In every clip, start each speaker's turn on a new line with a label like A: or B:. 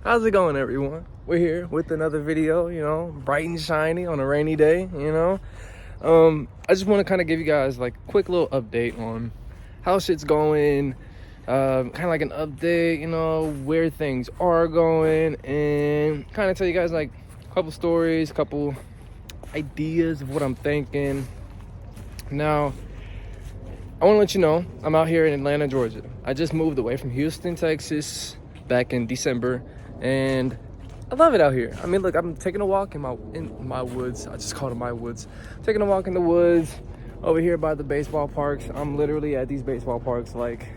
A: How's it going, everyone? We're here with another video, bright and shiny on a rainy day. I just want to kind of give you guys like a quick little update on how shit's going, kind of like an update, where things are going, and kind of tell you guys like a couple stories, a couple ideas of what I'm thinking. Now, I want to let you know I'm out here in Atlanta, Georgia. I just moved away from Houston, Texas back in December, and I love it out here. I mean, look, I'm taking a walk in my woods. I just call it my woods. Taking a walk in the woods over here by the baseball parks. I'm literally at these baseball parks like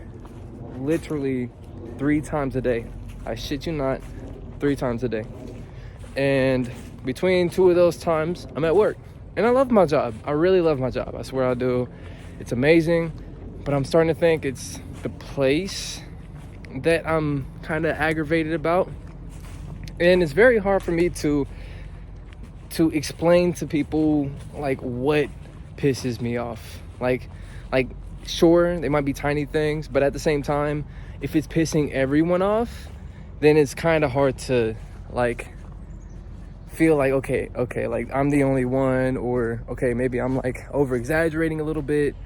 A: literally 3 times a day. I shit you not, 3 times a day. And between 2 of those times, I'm at work. And I love my job. I really love my job. I swear I do. It's amazing. But I'm starting to think it's the place that I'm kind of aggravated about. And it's very hard for me to explain to people like what pisses me off. Like sure, they might be tiny things, but at the same time, if it's pissing everyone off, then it's kind of hard to like feel like okay, like I'm the only one, or okay, maybe I'm like over exaggerating a little bit.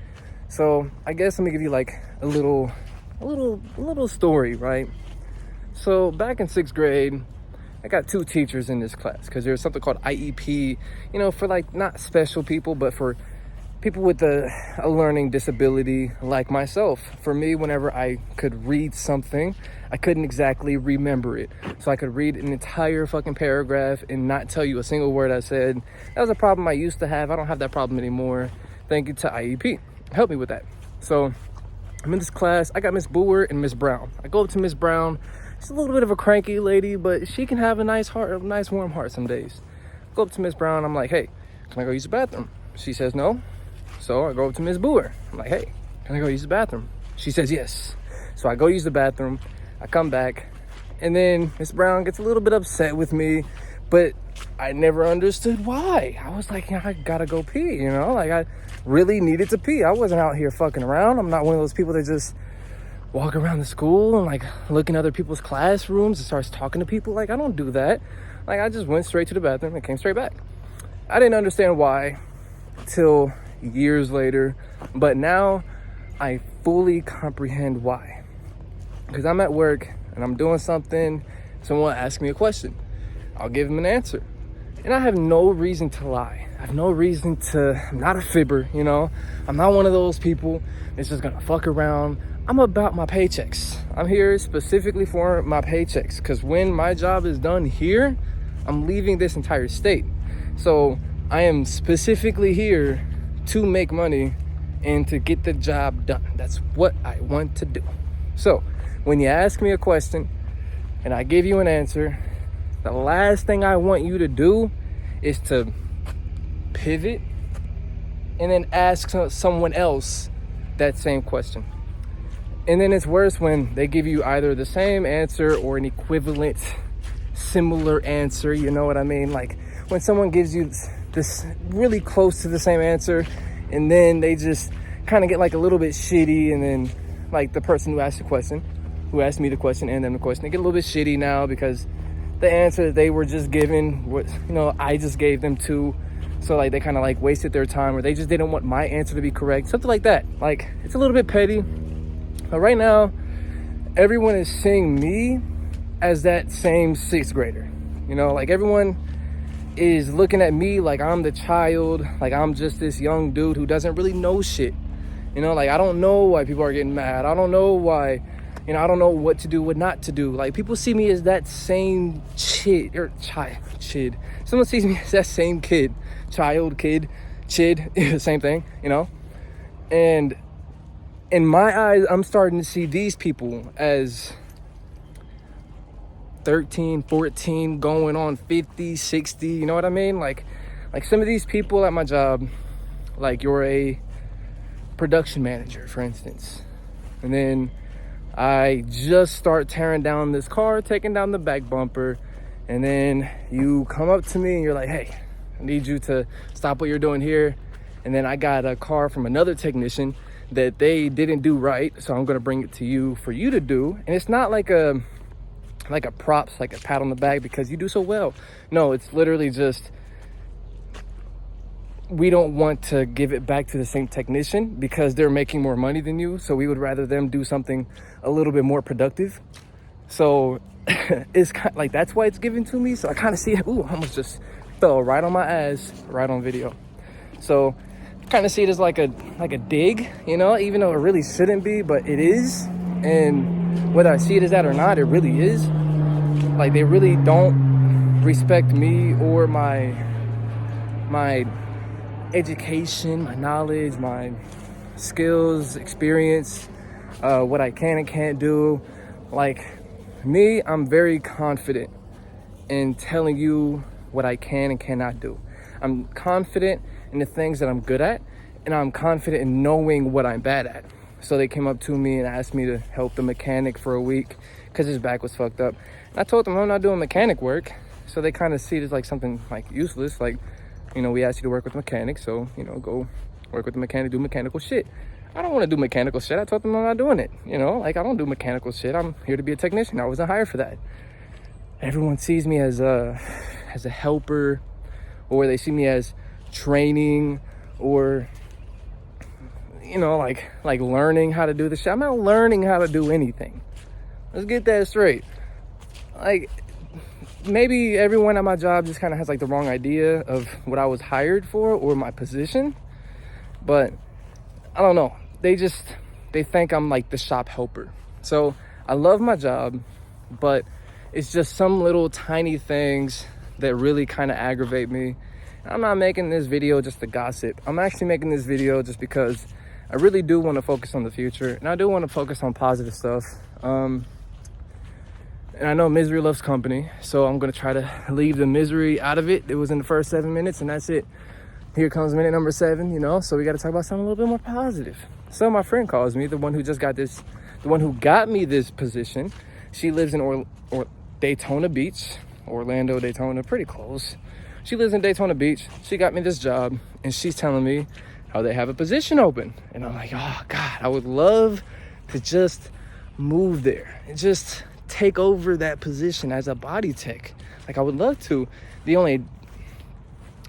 A: So I guess let me give you like a little story, right? So back in 6th grade, I got 2 teachers in this class because there's something called IEP, for like not special people, but for people with a learning disability like myself. For me, whenever I could read something, I couldn't exactly remember it. So I could read an entire fucking paragraph and not tell you a single word I said. That was a problem I used to have. I don't have that problem anymore. Thank you to IEP. Help me with that. So I'm in this class. I got Miss Boer and Miss Brown. I go up to Miss Brown. She's a little bit of a cranky lady, but she can have a nice heart, a nice warm heart some days. I go up to Miss Brown. I'm like, hey, can I go use the bathroom? She says no. So I go up to Miss Boer. I'm like, hey, can I go use the bathroom? She says yes. So I go use the bathroom. I come back, and then Miss Brown gets a little bit upset with me, but I never understood why. I was like, I gotta go pee, like I really needed to pee. I wasn't out here fucking around. I'm not one of those people that just walk around the school and like look in other people's classrooms and starts talking to people. Like I don't do that. Like I just went straight to the bathroom and came straight back. I didn't understand why till years later, but now I fully comprehend why. Because I'm at work and I'm doing something, someone asks me a question, I'll give them an answer, and I have no reason to lie. I have no reason to, I'm not a fibber, I'm not one of those people that's just gonna fuck around. I'm about my paychecks. I'm here specifically for my paychecks, because when my job is done here, I'm leaving this entire state. So I am specifically here to make money and to get the job done. That's what I want to do. So when you ask me a question and I give you an answer, the last thing I want you to do is to pivot and then ask someone else that same question. And then it's worse when they give you either the same answer or an equivalent, similar answer, you know what I mean? Like when someone gives you this really close to the same answer, and then they just kind of get like a little bit shitty, and then like the person who asked me the question and them the question, they get a little bit shitty now because the answer that they were just given was, I just gave them too. So like they kind of like wasted their time, or they just didn't want my answer to be correct, something like that. Like it's a little bit petty. But right now, everyone is seeing me as that same 6th grader. Like everyone is looking at me like I'm the child, like I'm just this young dude who doesn't really know shit. Like I don't know why people are getting mad. I don't know why, I don't know what to do, what not to do. Like people see me as that same chid. Someone sees me as that same kid, chid, same thing, And in my eyes, I'm starting to see these people as 13, 14, going on 50, 60, you know what I mean? Like some of these people at my job, like you're a production manager, for instance. And then I just start tearing down this car, taking down the back bumper, and then you come up to me and you're like, hey, I need you to stop what you're doing here. And then I got a car from another technician that they didn't do right, so I'm gonna bring it to you for you to do. And it's not like a like a props, like a pat on the back because you do so well. No, it's literally just, we don't want to give it back to the same technician because they're making more money than you. So we would rather them do something a little bit more productive. So it's kind of like, that's why it's given to me. So I kind of see it. Ooh, I almost just fell right on my ass, right on video. So kind of see it as like a dig, you know, even though it really shouldn't be, but it is. And whether I see it as that or not, it really is. Like, they really don't respect me or my education, my knowledge, my skills, experience, what I can and can't do. Like me, I'm very confident in telling you what I can and cannot do. I'm confident in the things that I'm good at, and I'm confident in knowing what I'm bad at. So they came up to me and asked me to help the mechanic for a week because his back was fucked up. And I told them I'm not doing mechanic work. So they kind of see it as like something like useless. Like, you know, we asked you to work with mechanics, so, you know, go work with the mechanic, do mechanical shit. I don't want to do mechanical shit. I told them I'm not doing it. You know, like, I don't do mechanical shit. I'm here to be a technician. I wasn't hired for that. Everyone sees me as a helper, or they see me as training, or, you know, like learning how to do the shit. I'm not learning how to do anything. Let's get that straight. Like, maybe everyone at my job just kind of has like the wrong idea of what I was hired for or my position, but I don't know. They think I'm like the shop helper. So I love my job, but it's just some little tiny things that really kind of aggravate me. I'm not making this video just to gossip. I'm actually making this video just because I really do want to focus on the future, and I do want to focus on positive stuff. And I know misery loves company, so I'm going to try to leave the misery out of it. It was in the first 7 minutes, and that's it. Here comes minute number 7, you know, so we got to talk about something a little bit more positive. So my friend calls me, the one who got me this position. She lives in Daytona Beach, Orlando, Daytona, pretty close. She lives in Daytona Beach. She got me this job, and she's telling me how they have a position open. And I'm like, oh, God, I would love to just move there and just take over that position as a body tech. Like, I would love to. The only,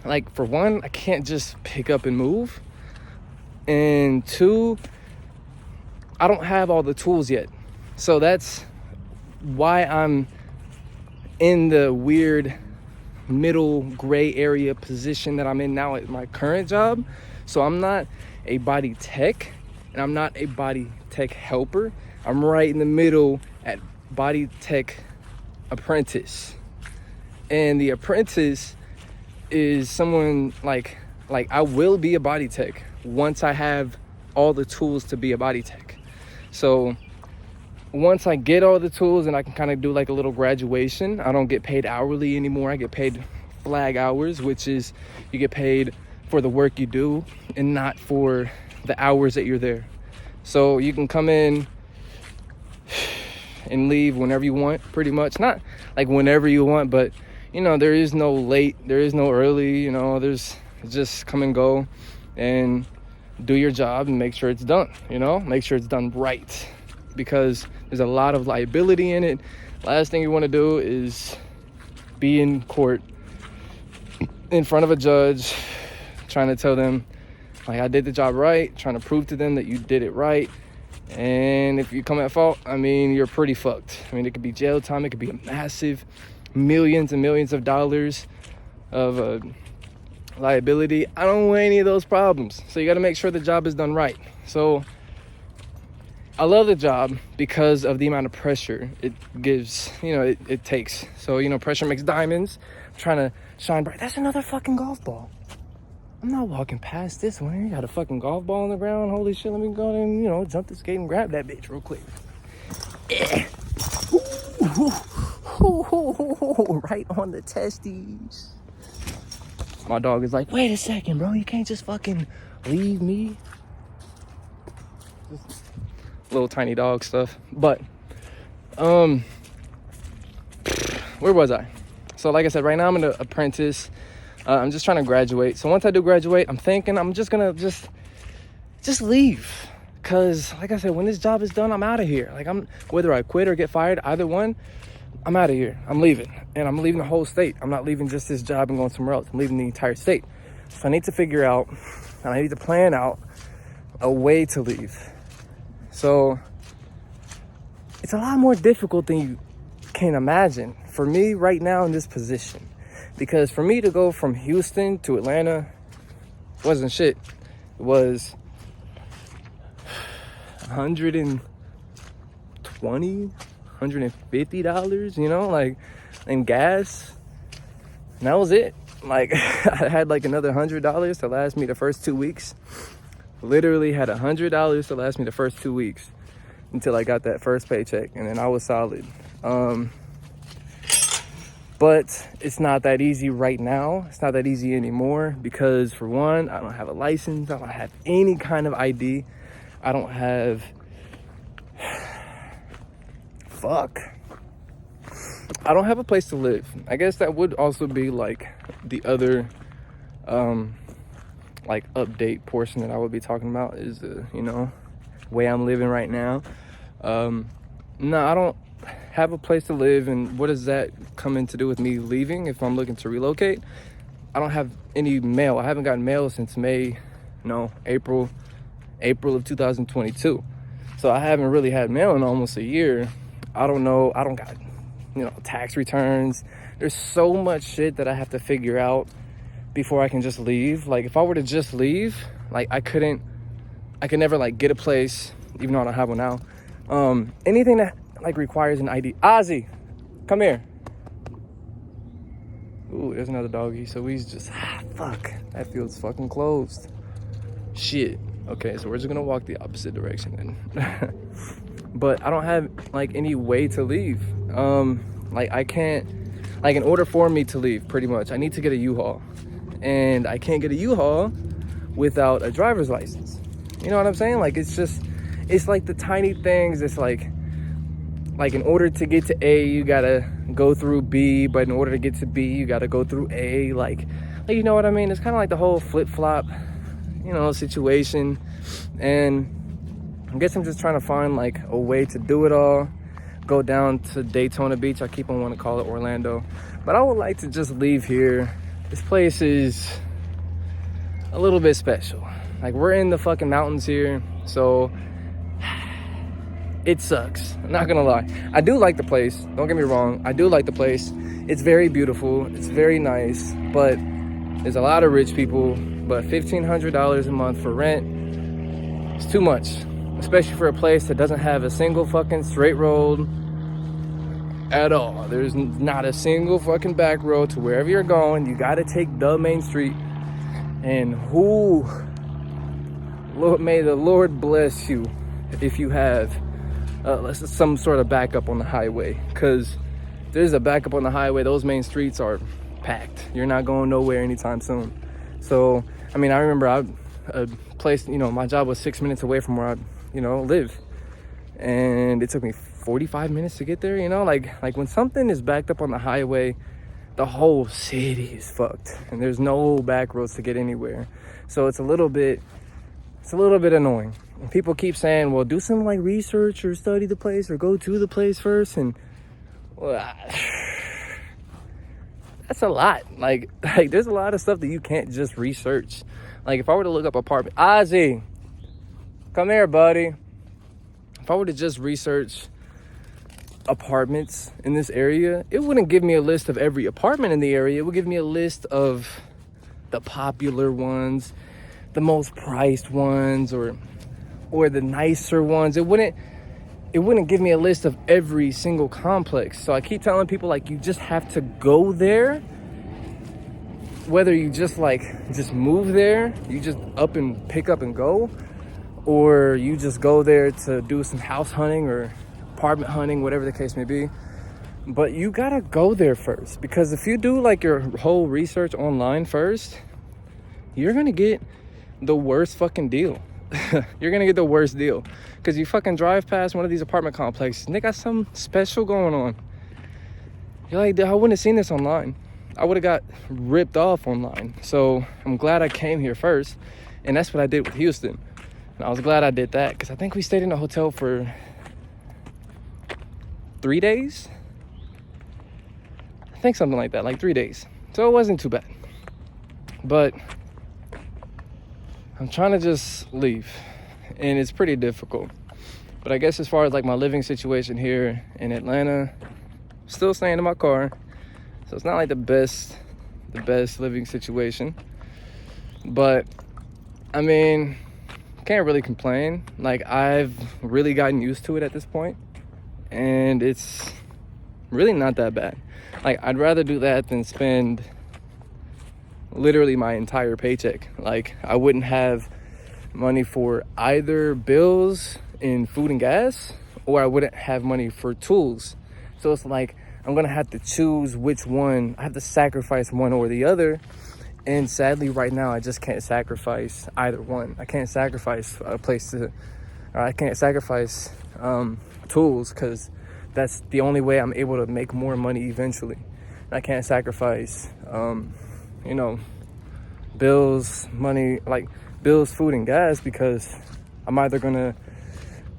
A: like, for one, I can't just pick up and move. And 2, I don't have all the tools yet. So that's why I'm in the weird middle gray area position that I'm in now at my current job. So I'm not a body tech, and I'm not a body tech helper. I'm right in the middle at body tech apprentice. And the apprentice is someone like I will be a body tech once I have all the tools to be a body tech. So once I get all the tools and I can kind of do like a little graduation, I don't get paid hourly anymore. I get paid flag hours, which is you get paid for the work you do and not for the hours that you're there. So you can come in and leave whenever you want, pretty much. Not like whenever you want, but, you know, there is no late, there is no early, you know, there's just come and go and do your job and make sure it's done, you know, make sure it's done right, because there's a lot of liability in it. Last thing you want to do is be in court in front of a judge trying to tell them, like, I did the job right, trying to prove to them that you did it right. And if you come at fault, I mean, you're pretty fucked. I mean, it could be jail time. It could be a massive millions and millions of dollars of liability. I don't want any of those problems. So you got to make sure the job is done right. So I love the job because of the amount of pressure it gives, you know, it takes. So, you know, pressure makes diamonds. I'm trying to shine bright. That's another fucking golf ball. I'm not walking past this one. You got a fucking golf ball on the ground. Holy shit, let me go and, you know, jump the skate and grab that bitch real quick. Yeah. Right on the testes. My dog is like, wait a second, bro. You can't just fucking leave me. Just little tiny dog stuff. But, where was I? So like I said, right now I'm an apprentice. I'm just trying to graduate. So once I do graduate, I'm thinking I'm just gonna just leave. Cause like I said, when this job is done, I'm out of here. Like, whether I quit or get fired, either one, I'm out of here. I'm leaving. And I'm leaving the whole state. I'm not leaving just this job and going somewhere else. I'm leaving the entire state. So I need to figure out, and I need to plan out a way to leave. So it's a lot more difficult than you can imagine for me right now in this position. Because for me to go from Houston to Atlanta wasn't shit. It was $120, $150, you know, like, in gas. And that was it. Like, I had like another $100 to last me the first 2 weeks. Literally had $100 to last me the first 2 weeks until I got that first paycheck, and then I was solid. But it's not that easy right now. It's not that easy anymore because, for one, I don't have a license. I don't have any kind of ID. I don't have... I don't have a place to live. I guess that would also be like the other like update portion that I would be talking about is the, you know, way I'm living right now. No, I don't have a place to live. And what does that come in to do with me leaving if I'm looking to relocate? I don't have any mail. I haven't gotten mail since April of 2022. So I haven't really had mail in almost a year. I don't know. I don't got, tax returns. There's so much shit that I have to figure out before I can just leave. Like, if I were to just leave, like, I could never like get a place, even though I don't have one now. Anything that like requires an ID. Ozzy, come here. Ooh, there's another doggy. So he's just, fuck, that field's fucking closed. Shit. Okay, so we're just gonna walk the opposite direction then. But I don't have like any way to leave. Like, I can't, like, in order for me to leave, pretty much, I need to get a U-Haul. And I can't get a U-Haul without a driver's license. You know what I'm saying? Like, it's like the tiny things. It's like in order to get to A, you gotta go through B, but in order to get to B, you gotta go through A. Like you know what I mean? It's kind of like the whole flip-flop, situation. And I guess I'm just trying to find like a way to do it all. Go down to Daytona Beach. I keep on wanting to call it Orlando, but I would like to just leave here. This place is a little bit special. Like, we're in the fucking mountains here, so it sucks. I'm not gonna lie. I do like the place. Don't get me wrong. I do like the place. It's very beautiful. It's very nice, but there's a lot of rich people. But $1,500 a month for rent is too much, especially for a place that doesn't have a single fucking straight road at all. There's not a single fucking back road to wherever you're going. You gotta take the main street. And Lord, may the Lord bless you if you have some sort of backup on the highway. Because there's a backup on the highway. Those main streets are packed. You're not going nowhere anytime soon. So, I mean, I remember a place, my job was 6 minutes away from where I, live. And it took me 45 minutes to get there, like when something is backed up on the highway, the whole city is fucked. And there's no back roads to get anywhere. So it's a little bit annoying. And people keep saying, well, do some like research or study the place or go to the place first. And well, that's a lot. Like there's a lot of stuff that you can't just research. Like, if I were to look up apartment, Ozzy, come here, buddy. If I were to just research apartments in this area, it wouldn't give me a list of every apartment in the area. It would give me a list of the popular ones, the most priced ones, or the nicer ones. It wouldn't give me a list of every single complex. So I keep telling people, like, you just have to go there. Whether you just move there, you just up and pick up and go, or you just go there to do some house hunting or apartment hunting, whatever the case may be. But you gotta go there first, because if you do like your whole research online first, you're gonna get the worst fucking deal. You're gonna get the worst deal, because you fucking drive past one of these apartment complexes and they got some special going on. You're like, I wouldn't have seen this online. I would have got ripped off online. So I'm glad I came here first, and that's what I did with Houston. And I was glad I did that, because I think we stayed in a hotel for 3 days. I think something like that, like 3 days. So it wasn't too bad. But I'm trying to just leave, and it's pretty difficult. But I guess as far as like my living situation here in Atlanta, still staying in my car. So it's not like the best living situation. But I mean, can't really complain. Like, I've really gotten used to it at this point, and it's really not that bad. Like, I'd rather do that than spend literally my entire paycheck. Like, I wouldn't have money for either bills in food and gas, or I wouldn't have money for tools. So it's like I'm gonna have to choose which one. I have to sacrifice one or the other. And sadly, right now, I just can't sacrifice either one. I can't sacrifice I can't sacrifice tools, because that's the only way I'm able to make more money eventually. I can't sacrifice, bills, money, like bills, food, and gas, because I'm either gonna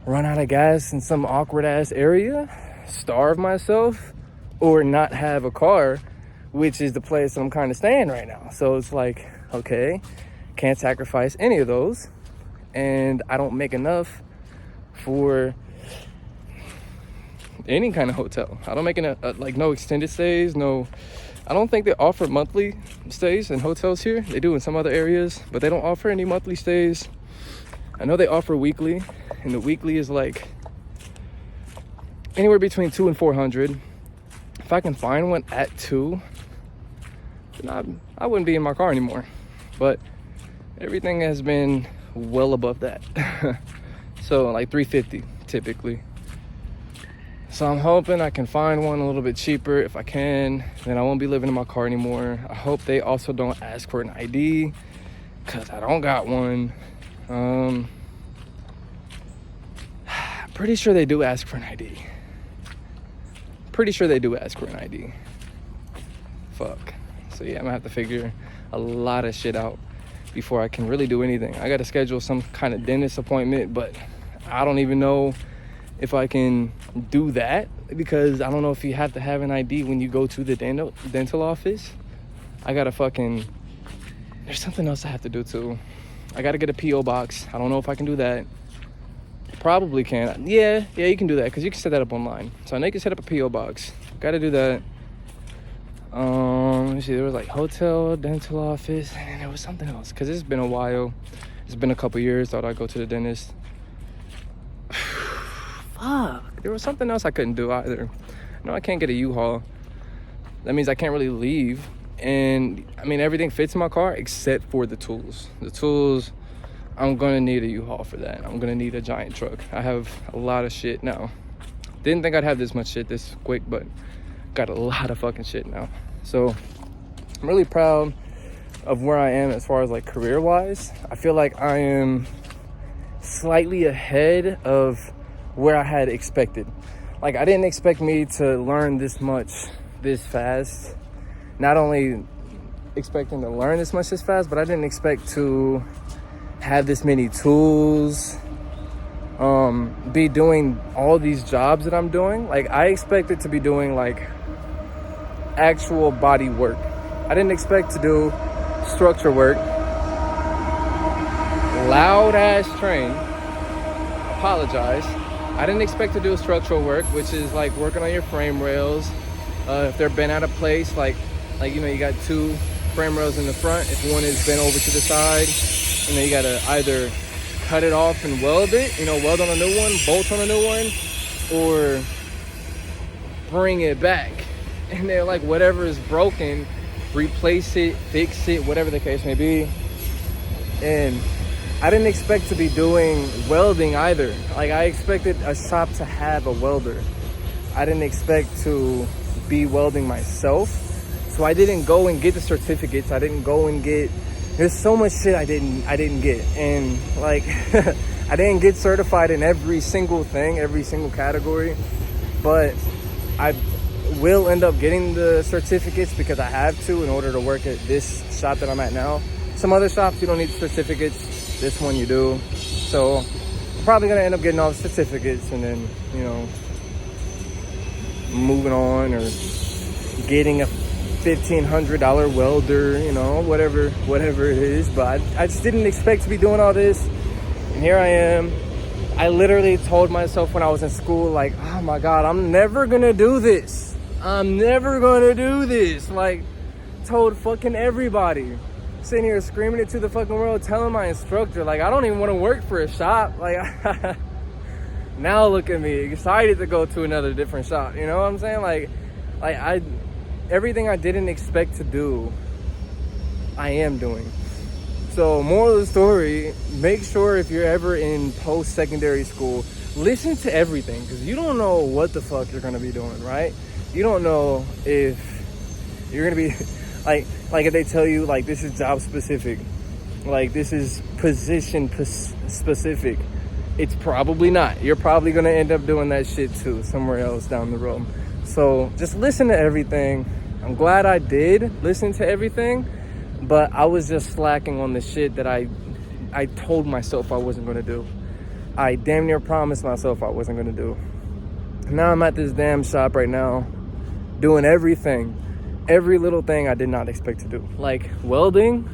A: run out of gas in some awkward ass area, starve myself, or not have a car, which is the place I'm kind of staying right now. So it's like, okay, can't sacrifice any of those, and I don't make enough for any kind of hotel. I don't make like no extended stays, no. I don't think they offer monthly stays in hotels here. They do in some other areas, but they don't offer any monthly stays. I know they offer weekly, and the weekly is like anywhere between $200 and $400. If I can find one at $2, then I wouldn't be in my car anymore. But everything has been well above that. So like $350 typically. So I'm hoping I can find one a little bit cheaper. If I can, then I won't be living in my car anymore. I hope they also don't ask for an ID, because I don't got one. Pretty sure they do ask for an ID. Pretty sure they do ask for an ID. Fuck. So yeah, I'm gonna have to figure a lot of shit out before I can really do anything. I gotta schedule some kind of dentist appointment, but I don't even know if I can do that, because I don't know if you have to have an ID when you go to the dental office. I gotta there's something else I have to do too. I gotta get a P.O. box. I don't know if I can do that. Probably can. Yeah, you can do that, because you can set that up online. So I know you can set up a P.O. box. Gotta do that. Let me see, there was like hotel, dental office, and then there was something else, because it's been a while. It's been a couple years. Thought I'd go to the dentist. Fuck, there was something else I couldn't do either. No, I can't get a U-Haul. That means I can't really leave. And I mean, everything fits in my car except for the tools. The tools, I'm gonna need a U-Haul for that. I'm gonna need a giant truck. I have a lot of shit now. Didn't think I'd have this much shit this quick, but got a lot of fucking shit now. So I'm really proud of where I am as far as like career wise. I feel like I am slightly ahead of where I had expected. Like, I didn't expect me to learn this much this fast. Not only expecting to learn this much this fast, but I didn't expect to have this many tools, be doing all these jobs that I'm doing. Like, I expected to be doing like actual body work. I didn't expect to do structure work. Loud ass train. Apologize. I didn't expect to do structural work, which is like working on your frame rails. If they're bent out of place, like you got two frame rails in the front. If one is bent over to the side, you gotta either cut it off and weld it, weld on a new one, bolt on a new one, or bring it back. And they're like, whatever is broken, replace it, fix it, whatever the case may be. And I didn't expect to be doing welding either. Like, I expected a shop to have a welder. I didn't expect to be welding myself. So I didn't go and get the certificates. I didn't go and get, there's so much shit I didn't get. And like, I didn't get certified in every single thing, every single category. But I will end up getting the certificates because I have to in order to work at this shop that I'm at now. Some other shops, you don't need certificates. This one you do. So I'm probably gonna end up getting all the certificates and then, moving on or getting a $1,500 welder, you know, whatever it is. But I just didn't expect to be doing all this. And here I am. I literally told myself when I was in school, like, oh my God, I'm never gonna do this. I'm never gonna do this. Like, told fucking everybody. Sitting here screaming it to the fucking world, telling my instructor, like, I don't even want to work for a shop. Like, now look at me, excited to go to another different shop. You know what I'm saying? Like everything I didn't expect to do, I am doing. So moral of the story, make sure if you're ever in post-secondary school, listen to everything, because you don't know what the fuck you're going to be doing, right? You don't know if you're going to be, like if they tell you, like, this is job specific, like this is position specific, it's probably not. You're probably going to end up doing that shit too, somewhere else down the road. So just listen to everything. I'm glad I did listen to everything, but I was just slacking on the shit that I told myself I wasn't going to do. I damn near promised myself I wasn't going to do. Now I'm at this damn shop right now doing everything, every little thing I did not expect to do. Like welding,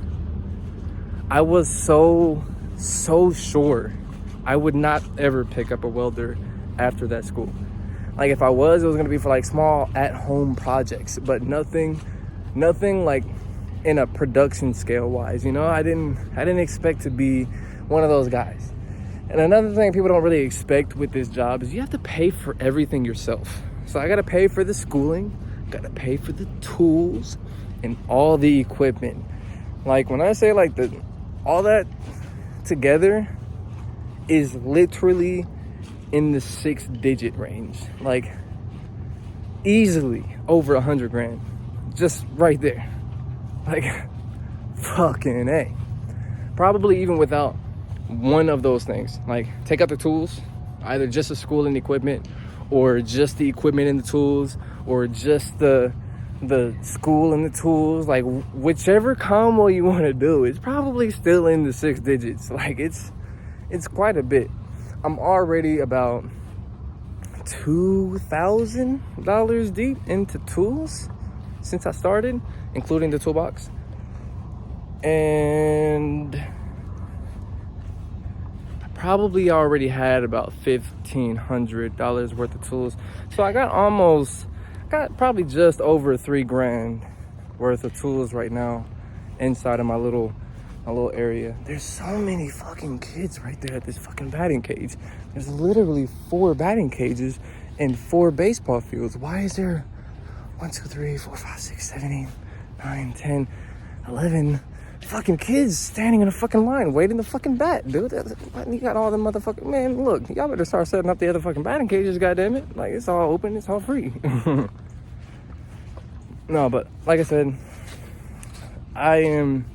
A: I was so sure I would not ever pick up a welder after that school. Like if I was, it was gonna be for like small at-home projects, but nothing like in a production scale wise, you know? I didn't expect to be one of those guys. And another thing people don't really expect with this job is you have to pay for everything yourself. So I gotta pay for the schooling, gotta pay for the tools and all the equipment. Like when I say like all that together is literally in the 6-digit range, like easily over 100 grand, just right there. Like fucking A. Probably even without one of those things, like take out the tools, either just the schooling equipment or just the equipment and the tools, or just the school and the tools, like whichever combo you want to do, it's probably still in the 6 digits. Like it's quite a bit. I'm already about $2,000 deep into tools since I started, including the toolbox. And I probably already had about $1,500 worth of tools. So I got probably just over $3,000 worth of tools right now inside of my little area. There's so many fucking kids right there at this fucking batting cage. There's literally 4 batting cages and 4 baseball fields. Why is there 1, 2, 3, 4, 5, 6, 7, 8, 9, 10, 11 fucking kids standing in a fucking line waiting to fucking bat, dude? You got all the motherfucking, man, look, y'all better start setting up the other fucking batting cages, goddammit. Like, it's all open, it's all free. No, but like I said, I am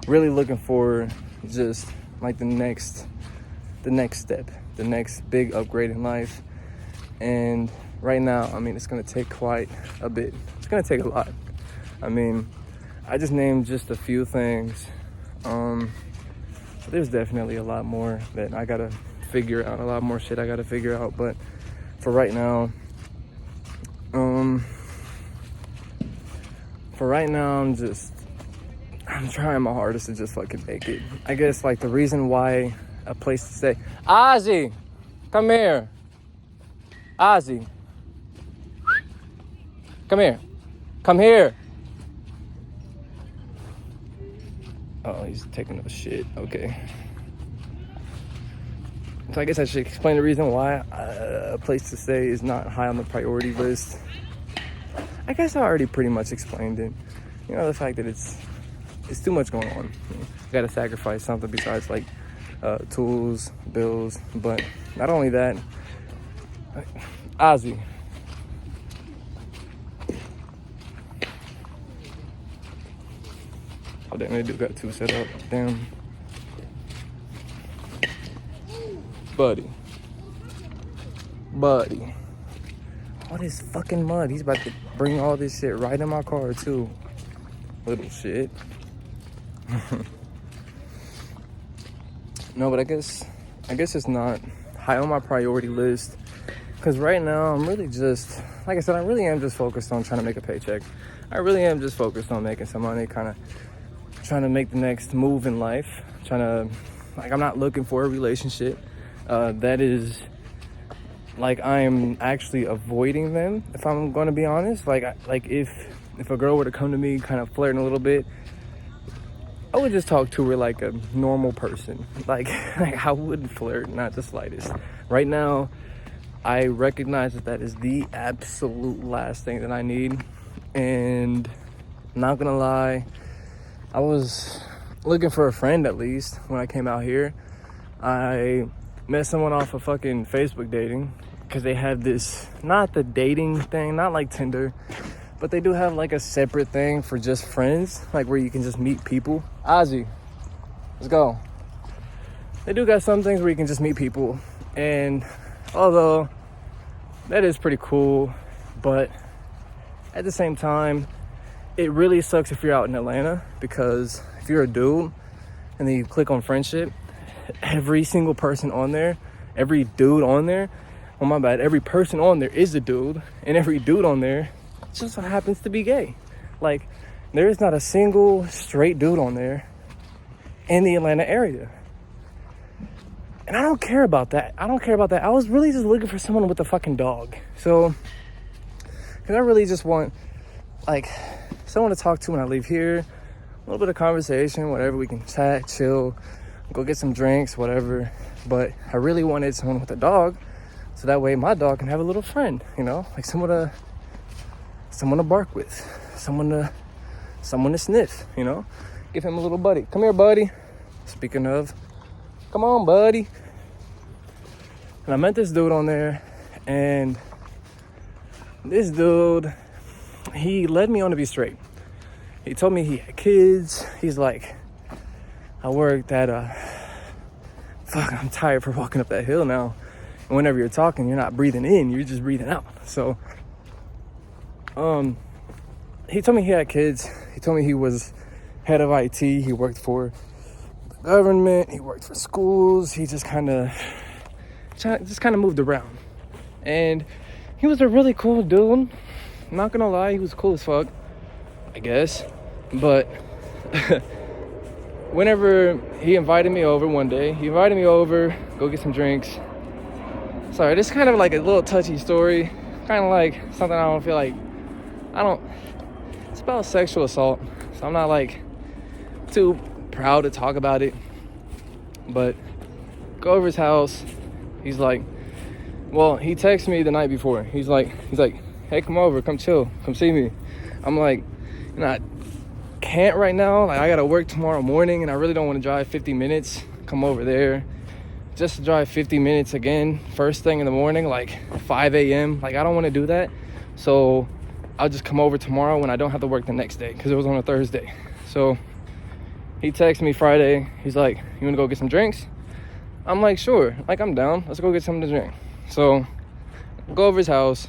A: really looking for just like the next step, the next big upgrade in life. And right now, I mean, it's gonna take quite a bit. It's gonna take a lot. I mean, I just named just a few things. So there's definitely a lot more that I gotta figure out, a lot more shit I gotta figure out. But for right now, I'm trying my hardest to just fucking make it. I guess like the reason why a place to stay. Ozzy, come here. Ozzy, come here. Come here. Oh, he's taking a shit. Okay. So I guess I should explain the reason why a place to stay is not high on the priority list. I guess I already pretty much explained it. You know, the fact that it's too much going on. You gotta sacrifice something besides like tools, bills. But not only that, Ozzy. Oh damn, they do got 2 set up. Damn. Buddy. All this fucking mud. He's about to bring all this shit right in my car too. Little shit. No, but I guess it's not high on my priority list. Because right now, I'm really just, like I said, I really am just focused on trying to make a paycheck. I really am just focused on making some money, kind of trying to make the next move in life. I'm not looking for a relationship. That is, I am actually avoiding them, if I'm going to be honest. If a girl were to come to me kind of flirting a little bit, I would just talk to her like a normal person. I wouldn't flirt, not the slightest. Right now, I recognize that is the absolute last thing that I need. And I'm not gonna lie, I was looking for a friend at least when I came out here. I met someone off of fucking Facebook dating, because they have this, not the dating thing, not like Tinder, but they do have like a separate thing for just friends, like where you can just meet people. Ozzy, let's go. They do got some things where you can just meet people, and although that is pretty cool, but at the same time, it really sucks if you're out in Atlanta, because if you're a dude and then you click on friendship, every single person on there, every dude on there, oh my bad, every person on there is a dude, and every dude on there just so happens to be gay. Like, there is not a single straight dude on there in the Atlanta area. And I don't care about that. I was really just looking for someone with a fucking dog. So, because I really just want, someone to talk to when I leave here. A little bit of conversation, whatever. We can chat, chill, go get some drinks, whatever. But I really wanted someone with a dog, so that way my dog can have a little friend, like someone to bark with, someone to sniff, give him a little buddy. Come here, buddy. Speaking of, come on, buddy. And I met this dude on there, and this dude, he led me on to be straight. He told me he had kids. He's like, I worked at I'm tired for walking up that hill now. And whenever you're talking, you're not breathing in, you're just breathing out. So, he told me he had kids. He told me he was head of IT. He worked for the government. He worked for schools. He just kind of moved around. And he was a really cool dude. I'm not gonna lie, he was cool as fuck, I guess. But whenever he invited me over one day, go get some drinks. Sorry, this is kind of like a little touchy story. Kind of like something I don't feel like, it's about sexual assault. So I'm not too proud to talk about it. But go over his house. He's like, well, he texted me the night before. He's like, hey, come over, come chill, come see me. I'm like, I can't right now. I gotta work tomorrow morning, and I really don't want to drive 50 minutes, come over there, just to drive 50 minutes again, first thing in the morning, 5 a.m. I don't want to do that. So I'll just come over tomorrow when I don't have to work the next day, because it was on a Thursday. So he texted me Friday. He's like, you want to go get some drinks? I'm like, sure. I'm down. Let's go get something to drink. So go over his house,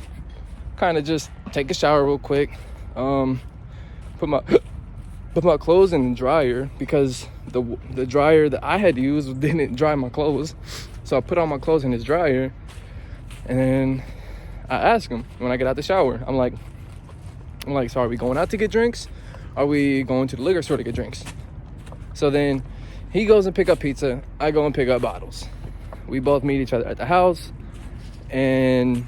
A: kind of just take a shower real quick, put my clothes in the dryer, because the dryer that I had used didn't dry my clothes. So I put all my clothes in his dryer, and then I asked him when I get out the shower, I'm like, so are we going out to get drinks? Are we going to the liquor store to get drinks? So then he goes and pick up pizza. I go and pick up bottles. We both meet each other at the house, and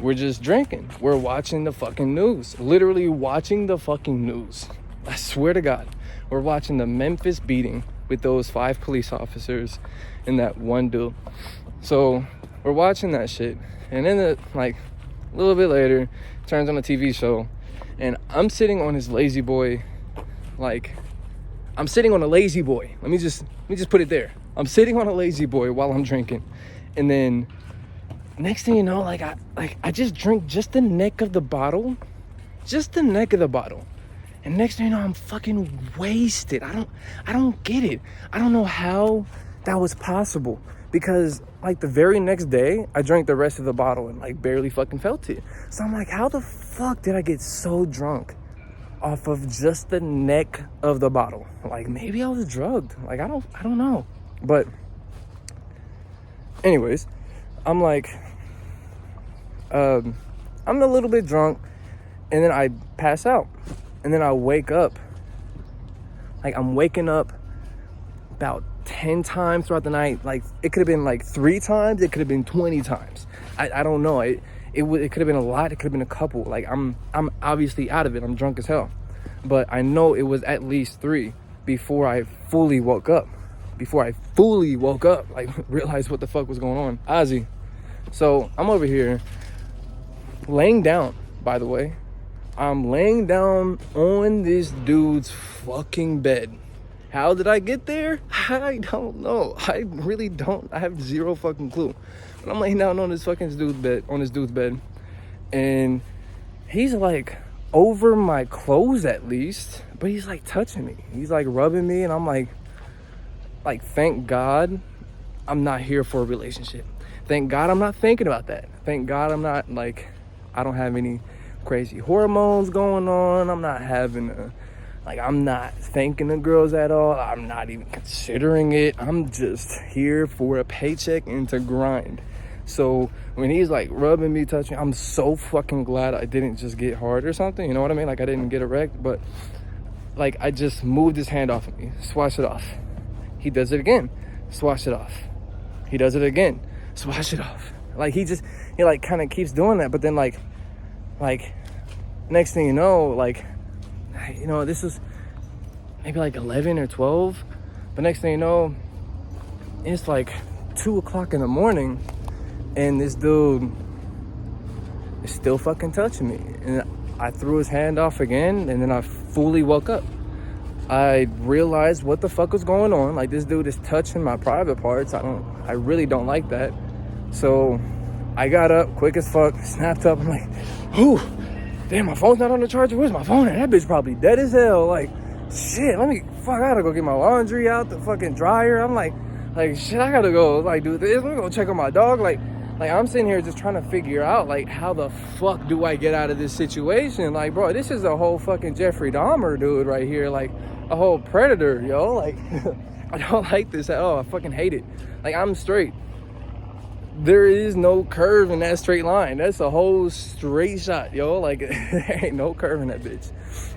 A: we're just drinking. We're watching the fucking news. Literally watching the fucking news. I swear to God. We're watching the Memphis beating with those 5 police officers and that one dude. So we're watching that shit. And then a little bit later, turns on a TV show, and I'm sitting on his lazy boy. I'm sitting on a lazy boy. Let me just put it there. I'm sitting on a lazy boy while I'm drinking. And then next thing you know, I just drink just the neck of the bottle. And next thing you know, I'm fucking wasted. I don't get it. I don't know how that was possible, because the very next day I drank the rest of the bottle and barely fucking felt it. So I'm like, how the fuck did I get so drunk off of just the neck of the bottle? Maybe I was drugged. I don't know. But anyways, I'm I'm a little bit drunk, and then I pass out, and then I wake up. Like, I'm waking up about 10 times throughout the night. Like, it could have been like 3 times, it could have been 20 times. I don't know. It could have been a lot, it could have been a couple. Like, I'm obviously out of it, I'm drunk as hell, but I know it was at least 3 before I fully woke up, like, realized what the fuck was going on. Ozzy. So I'm over here laying down, by the way. I'm laying down on this dude's fucking bed. How did I get there? I don't know. I really don't. I have zero fucking clue. But I'm laying down on this dude's bed, and he's like over my clothes at least, but he's like touching me. He's like rubbing me, and I'm like, thank God I'm not here for a relationship. Thank God I'm not thinking about that. Thank God I'm not, like, I don't have any crazy hormones going on. I'm not thinking of girls at all. I'm not even considering it. I'm just here for a paycheck and to grind. So when he's like rubbing me, touching, I'm so fucking glad I didn't just get hard or something. You know what I mean? Like, I didn't get erect, but like, I just moved his hand off of me, swash it off. He does it again, swash it off. He does it again, swash it off. Like, he like kind of keeps doing that. But then like next thing you know, like, you know, this was maybe like 11 or 12. But next thing you know, it's like 2 o'clock in the morning, and this dude is still fucking touching me. And I threw his hand off again, and then I fully woke up. I realized what the fuck was going on. Like, this dude is touching my private parts. I really don't like that. So I got up quick as fuck, snapped up. I'm like, whew, damn, my phone's not on the charger. Where's my phone? And that bitch probably dead as hell. Like, shit, I gotta go get my laundry out the fucking dryer. I'm like, shit, I gotta go, like, do this. Let me go check on my dog. Like, I'm sitting here just trying to figure out, like, how the fuck do I get out of this situation? Like, bro, this is a whole fucking Jeffrey Dahmer dude right here. Like, a whole predator, yo. Like, I don't like this at all. I fucking hate it. Like, I'm straight. There is no curve in that straight line. That's a whole straight shot, yo. Like, there ain't no curve in that bitch.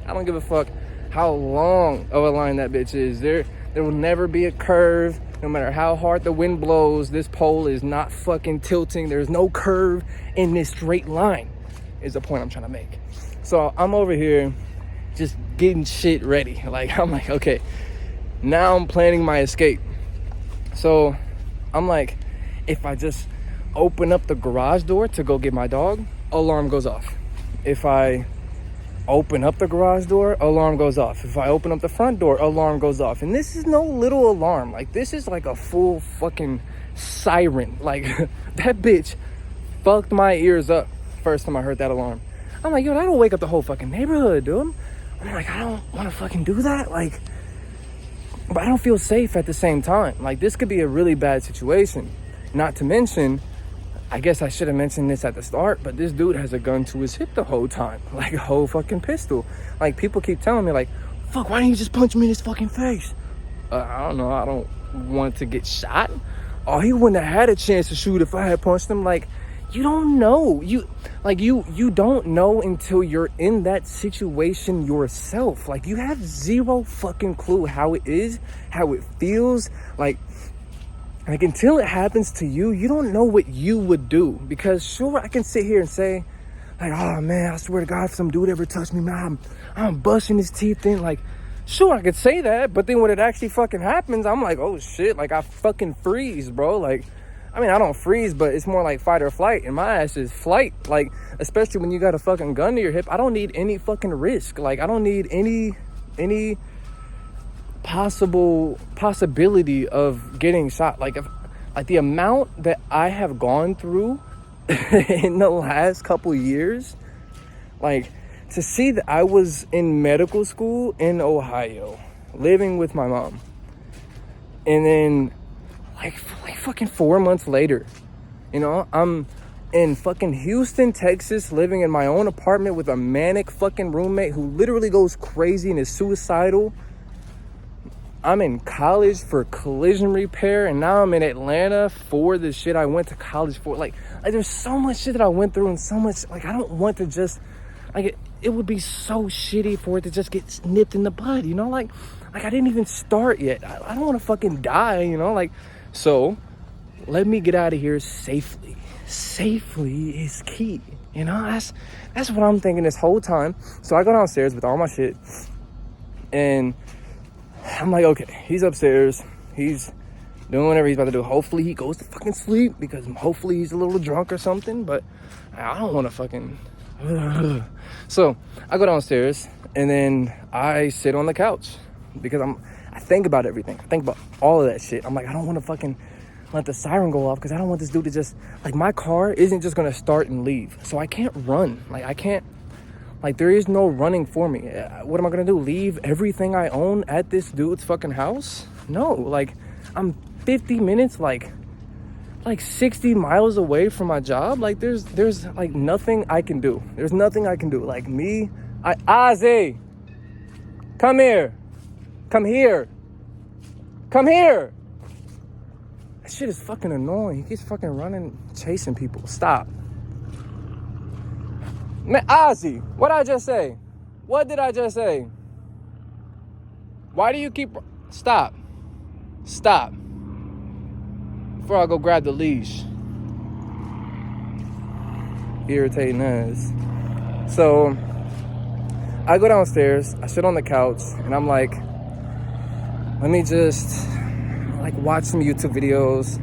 A: I don't give a fuck how long of a line that bitch is. There will never be a curve. No matter how hard the wind blows, this pole is not fucking tilting. There's no curve in this straight line, is the point I'm trying to make. So I'm over here just getting shit ready. Like, I'm like, okay, now I'm planning my escape. So I'm like, if I just open up the garage door to go get my dog, alarm goes off. If I open up the garage door, alarm goes off. If I open up the front door, alarm goes off. And this is no little alarm. Like, this is like a full fucking siren. Like, that bitch fucked my ears up first time I heard that alarm. I'm like, yo, that'll wake up the whole fucking neighborhood, dude. I'm like, I don't want to fucking do that. Like, but I don't feel safe at the same time. Like, this could be a really bad situation. Not to mention, I guess I should have mentioned this at the start, but this dude has a gun to his hip the whole time. Like, a whole fucking pistol. Like, people keep telling me, like, fuck, why didn't you just punch me in his fucking face? I don't know. I don't want to get shot. Oh, he wouldn't have had a chance to shoot if I had punched him. Like, you don't know. You don't know until you're in that situation yourself. Like, you have zero fucking clue how it is, how it feels. Like, until it happens to you, you don't know what you would do. Because sure, I can sit here and say, like, oh man, I swear to God, if some dude ever touched me, man, I'm busting his teeth in. Like, sure, I could say that, but then when it actually fucking happens, I'm like, oh shit, like, I fucking freeze, bro. Like, I mean, I don't freeze, but it's more like fight or flight, and my ass is flight. Like, especially when you got a fucking gun to your hip, I don't need any fucking risk. Like, I don't need any possibility of getting shot. Like, the amount that I have gone through in the last couple years, like, to see that I was in medical school in Ohio, living with my mom, and then like fucking 4 months later, you know, I'm in fucking Houston, Texas, living in my own apartment with a manic fucking roommate who literally goes crazy and is suicidal. I'm in college for collision repair, and now I'm in Atlanta for the shit I went to college for. Like there's so much shit that I went through, and so much, like, I don't want to just, like, it would be so shitty for it to just get nipped in the bud, you know? Like I didn't even start yet. I don't want to fucking die, you know? Like, so let me get out of here safely. Safely is key, you know? That's what I'm thinking this whole time. So I go downstairs with all my shit, and I'm like, okay, he's upstairs. He's doing whatever he's about to do. Hopefully he goes to fucking sleep, because hopefully he's a little drunk or something, but I don't want to fucking... So I go downstairs, and then I sit on the couch, because I think about everything. I think about all of that shit. I'm like, I don't want to fucking let the siren go off, because I don't want this dude to just... Like, my car isn't just going to start and leave. So I can't run. Like, I can't... Like, there is no running for me. What am I going to do? Leave everything I own at this dude's fucking house? No. Like, I'm 50 minutes, like 60 miles away from my job. Like, there's like nothing I can do. There's nothing I can do. Like, Ozzy, come here. Come here. Come here. That shit is fucking annoying. He keeps fucking running, chasing people. Stop. Man, Ozzy, what did I just say? What did I just say? Why do you keep... Stop. Stop. Before I go grab the leash. Irritating ass. So, I go downstairs, I sit on the couch, and I'm like, let me just, like, watch some YouTube videos.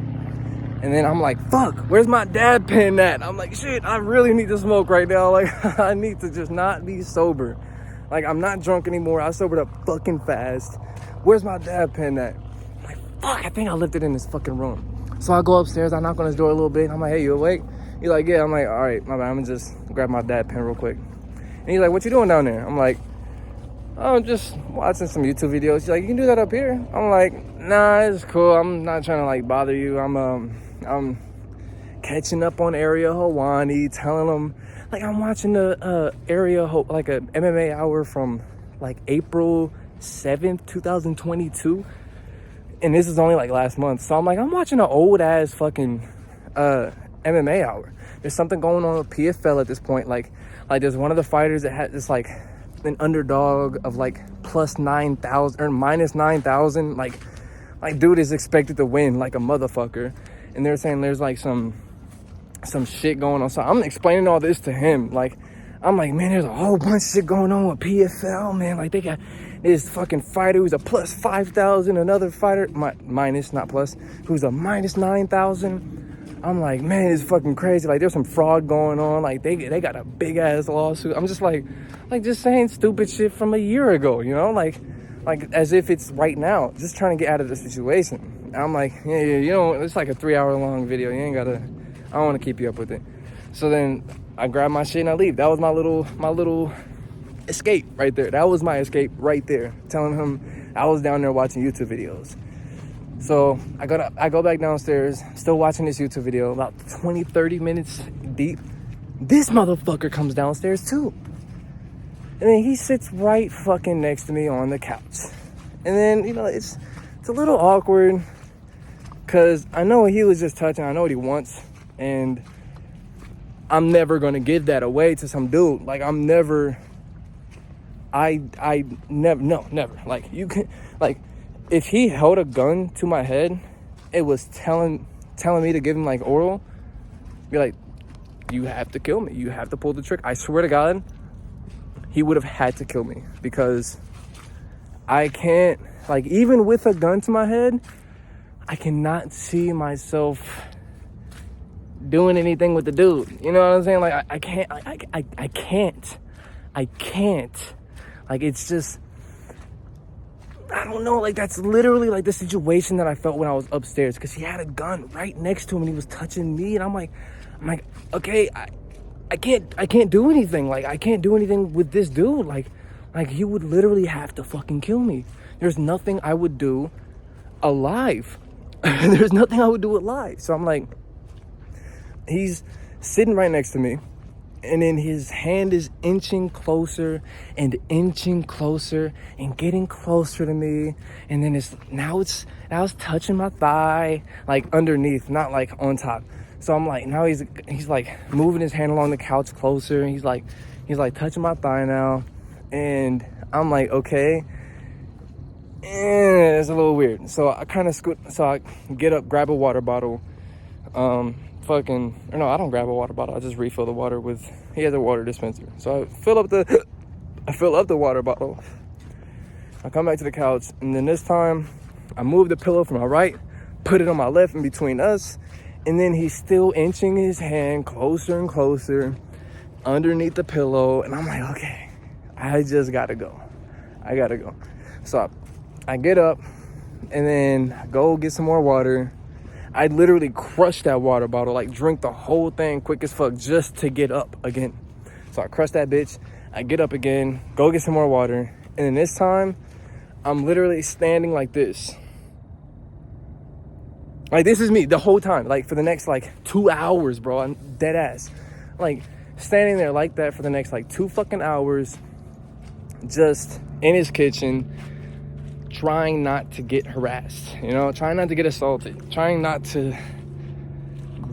A: And then I'm like, fuck, where's my dab pen at? I'm like, shit, I really need to smoke right now. Like, I need to just not be sober. Like, I'm not drunk anymore. I sobered up fucking fast. Where's my dab pen at? I'm like, fuck, I think I left it in this fucking room. So I go upstairs, I knock on his door a little bit. I'm like, hey, you awake? He's like, yeah. I'm like, all right, my bad. I'm gonna just grab my dab pen real quick. And he's like, what you doing down there? I'm like, oh, I'm just watching some YouTube videos. He's like, you can do that up here. I'm like, nah, it's cool. I'm not trying to, like, bother you. I'm catching up on Area Hawani, telling them, like, I'm watching like a MMA hour from, like, April 7th, 2022. And this is only, like, last month. So I'm like, I'm watching an old-ass fucking MMA hour. There's something going on with PFL at this point. Like there's one of the fighters that had this, like, an underdog of, like, plus 9,000 or minus 9,000. Like, dude is expected to win like a motherfucker. And they're saying there's, like, some shit going on. So I'm explaining all this to him. Like, I'm like, man, there's a whole bunch of shit going on with PFL, man. Like, they got this fucking fighter who's a plus 5,000, another fighter, minus, not plus, who's a minus 9,000. I'm like, man, it's fucking crazy. Like, there's some fraud going on. Like, they got a big ass lawsuit. I'm just like just saying stupid shit from a year ago, you know? Like as if it's right now. Just trying to get out of the situation. I'm like, yeah, you know, it's like a 3-hour long video. You ain't gotta, I don't want to keep you up with it. So then I grab my shit and I leave. That was my little escape right there. That was my escape right there. Telling him I was down there watching YouTube videos. So I go back downstairs, still watching this YouTube video, about 20-30 minutes deep. This motherfucker comes downstairs too. And then he sits right fucking next to me on the couch. And then, you know, it's a little awkward because I know he was just touching. I know what he wants. And I'm never going to give that away to some dude. Like, I'm never... never. Like, you can... Like, if he held a gun to my head, it was telling me to give him, like, oral, be like, you have to kill me. You have to pull the trigger. I swear to God, he would have had to kill me because I can't, like, even with a gun to my head, I cannot see myself doing anything with the dude. You know what I'm saying? Like, I can't. Like, it's just... I don't know, like, that's literally, like, the situation that I felt when I was upstairs, because he had a gun right next to him and he was touching me, and I'm like, okay, I can't do anything. Like, I can't do anything with this dude. Like he would literally have to fucking kill me. There's nothing I would do alive. There's nothing I would do alive. So I'm like, he's sitting right next to me, And then his hand is inching closer and getting closer to me. And then now it's touching my thigh, like underneath, not like on top. So I'm like, now he's like moving his hand along the couch closer. And he's like touching my thigh now. And I'm like, okay. And it's a little weird. So I kind of I get up, grab a water bottle. I don't grab a water bottle. I just refill the water he has a water dispenser. So I fill up the water bottle. I come back to the couch, and then this time I move the pillow from my right, put it on my left in between us, and then he's still inching his hand closer and closer underneath the pillow. And I'm like, okay, I just gotta go. So I get up, and then I go get some more water. I literally crushed that water bottle, like drink the whole thing quick as fuck just to get up again. So I crushed that bitch. I get up again, go get some more water. And then this time, I'm literally standing like this. Like, this is me the whole time. Like, for the next, 2 hours, bro. I'm dead ass. Like, standing there like that for the next, 2 fucking hours. Just in his kitchen. Trying not to get harassed, trying not to get assaulted, trying not to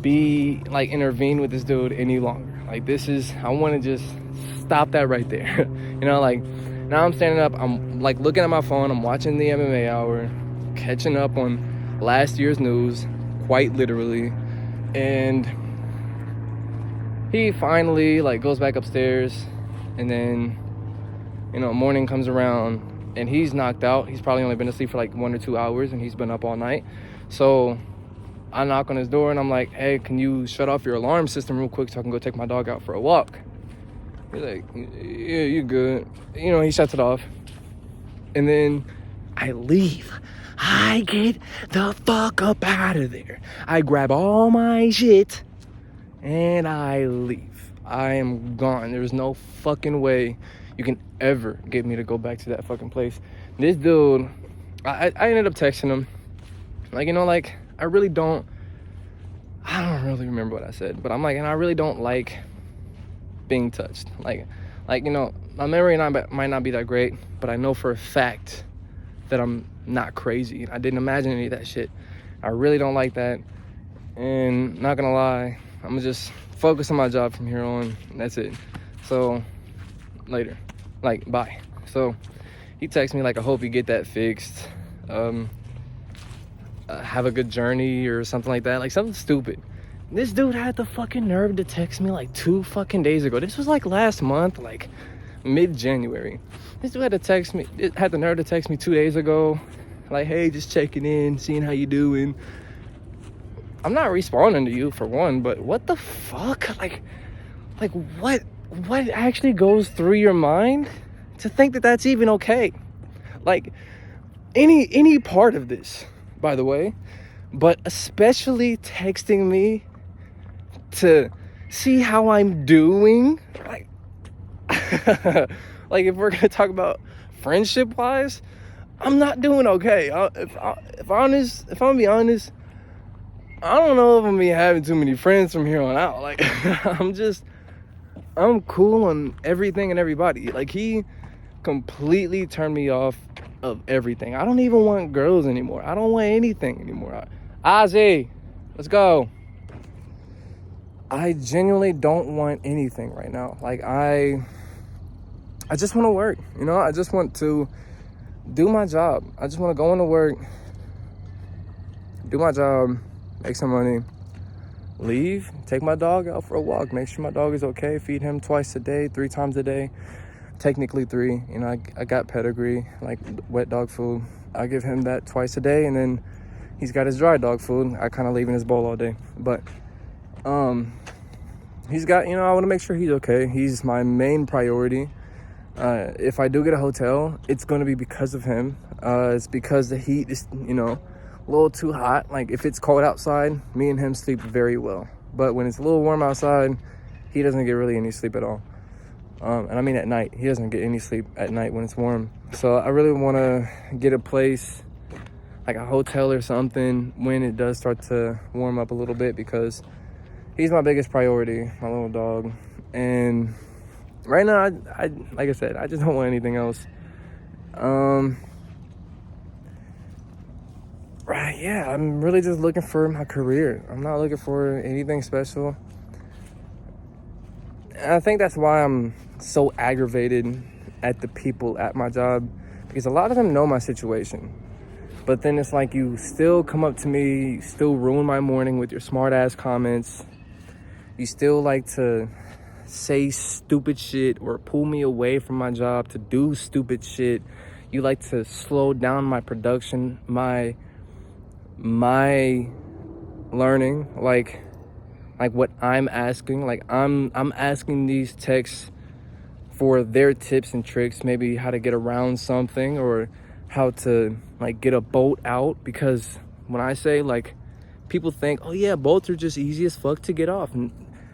A: be intervene with this dude any longer. I want to just stop that right there. Now I'm standing up, I'm looking at my phone, I'm watching the MMA Hour, catching up on last year's news, quite literally. And he finally goes back upstairs, and then morning comes around. And he's knocked out. He's probably only been asleep for 1 or 2 hours, and he's been up all night. So I knock on his door, and I'm like, hey, can you shut off your alarm system real quick so I can go take my dog out for a walk? He's like, yeah, you good. He shuts it off. And then I leave. I get the fuck up out of there. I grab all my shit, and I leave. I am gone. There's no fucking way you can ever get me to go back to that fucking place. This dude, I ended up texting him. I don't really remember what I said, but I'm like, and I really don't like being touched. My memory might not be that great, but I know for a fact that I'm not crazy. I didn't imagine any of that shit. I really don't like that. And not gonna lie, I'm gonna just focus on my job from here on. That's it. So later, bye. So he texts me I hope you get that fixed, have a good journey or something like that, something stupid. This dude had the fucking nerve to text me 2 fucking days ago. This was last month, mid-January. This dude had the nerve to text me 2 days ago, hey, just checking in, seeing how you doing. I'm not responding to you for one, but what the fuck? What actually goes through your mind to think that that's even okay? Any part of this, by the way, but especially texting me to see how I'm doing. If we're gonna talk about friendship wise, I'm not doing okay. If I'm gonna be honest, I don't know if I'm gonna be having too many friends from here on out. I'm cool on everything and everybody. He completely turned me off of everything. I don't even want girls anymore. I don't want anything anymore. Ozzy, let's go. I genuinely don't want anything right now. I just want to work. I just want to do my job. I just want to go into work, do my job, make some money, leave, take my dog out for a walk, make sure my dog is okay, feed him twice a day, 3 times a day, technically 3. I got pedigree, wet dog food. I give him that twice a day, and then he's got his dry dog food. I kind of leave in his bowl all day, but he's got, I want to make sure he's okay. He's my main priority. If I do get a hotel, it's going to be because of him. It's because the heat is, a little too hot. If it's cold outside, me and him sleep very well. But when it's a little warm outside, he doesn't get really any sleep at all. And I mean at night. He doesn't get any sleep at night when it's warm. So I really want to get a place, a hotel or something, when it does start to warm up a little bit, because he's my biggest priority, my little dog. And right now, I like I said, I just don't want anything else. Right, yeah, I'm really just looking for my career. I'm not looking for anything special. And I think that's why I'm so aggravated at the people at my job, because a lot of them know my situation. But then it's like, you still come up to me, you still ruin my morning with your smart ass comments. You still like to say stupid shit or pull me away from my job to do stupid shit. You like to slow down my production, my learning, like what I'm asking. Like I'm asking these techs for their tips and tricks, maybe how to get around something or how to like get a bolt out, because when I say, like, people think, oh yeah, bolts are just easy as fuck to get off. And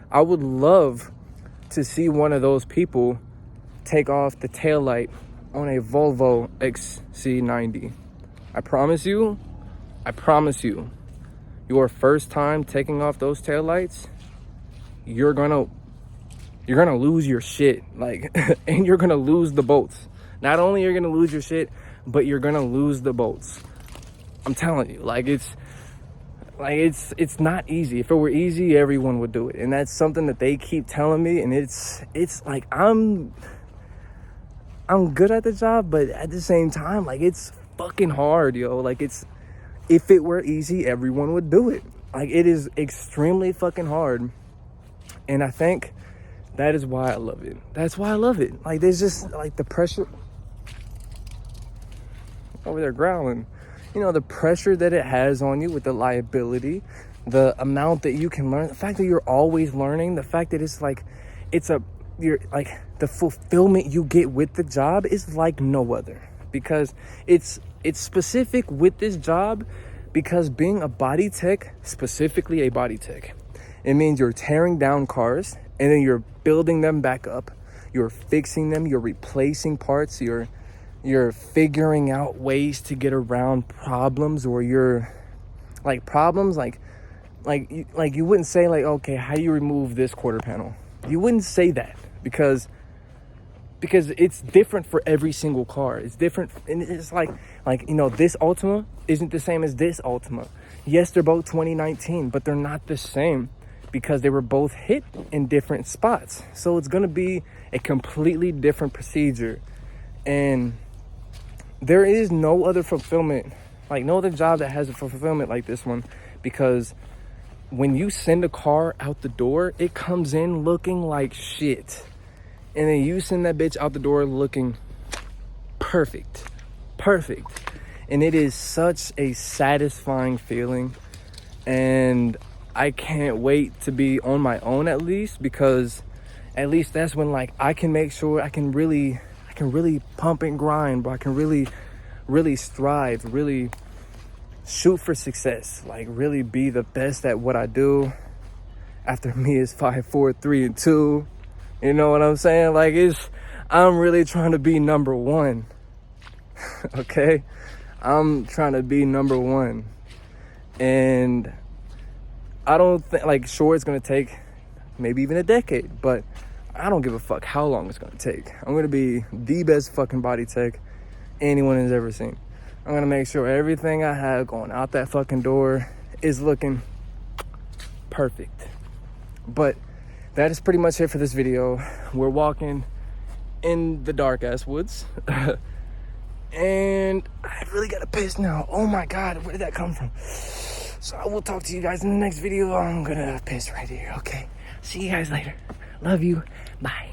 A: I would love to see one of those people take off the taillight on a Volvo XC90. I promise you, your first time taking off those taillights, you're gonna lose your shit, like, and you're gonna lose the bolts. Not only are you gonna lose your shit, but you're gonna lose the bolts. I'm telling you, it's not easy. If it were easy, everyone would do it. And that's something that they keep telling me, and it's like, I'm good at the job, but at the same time, like, it's fucking hard, yo. Like, if it were easy, everyone would do it. Like, it is extremely fucking hard. And I think that is why I love it. That's why I love it. Like, there's just, like, the pressure. Over there growling. You know, the pressure that it has on you with the liability, the amount that you can learn, the fact that you're always learning, the fact that it's like, you're like, the fulfillment you get with the job is like no other. Because it's specific with this job, because being a body tech, specifically a body tech, it means you're tearing down cars and then you're building them back up. You're fixing them, you're replacing parts, you're figuring out ways to get around problems, or you're like problems like you wouldn't say, like, okay, how do you remove this quarter panel? You wouldn't say that, because it's different for every single car. It's different, and it's like you know, this Altima isn't the same as this Altima. Yes, they're both 2019, but they're not the same, because they were both hit in different spots. So it's gonna be a completely different procedure. And there is no other fulfillment, like no other job that has a fulfillment like this one, because when you send a car out the door, it comes in looking like shit. And then you send that bitch out the door looking perfect. And it is such a satisfying feeling. And I can't wait to be on my own, at least, because at least that's when, like, I can make sure I can really pump and grind, but I can really strive, really shoot for success, like really be the best at what I do. After me is 5, 4, 3, and 2. You know what I'm saying? Like, I'm really trying to be number one. Okay? I'm trying to be number one. And I don't think, like, sure, it's gonna take maybe even a decade, but I don't give a fuck how long it's gonna take. I'm gonna be the best fucking body tech anyone has ever seen. I'm gonna make sure everything I have going out that fucking door is looking perfect. But that is pretty much it for this video. We're walking in the dark ass woods. And I really gotta piss now. Oh my God, where did that come from? So I will talk to you guys in the next video. I'm gonna piss right here, okay? See you guys later. Love you. Bye.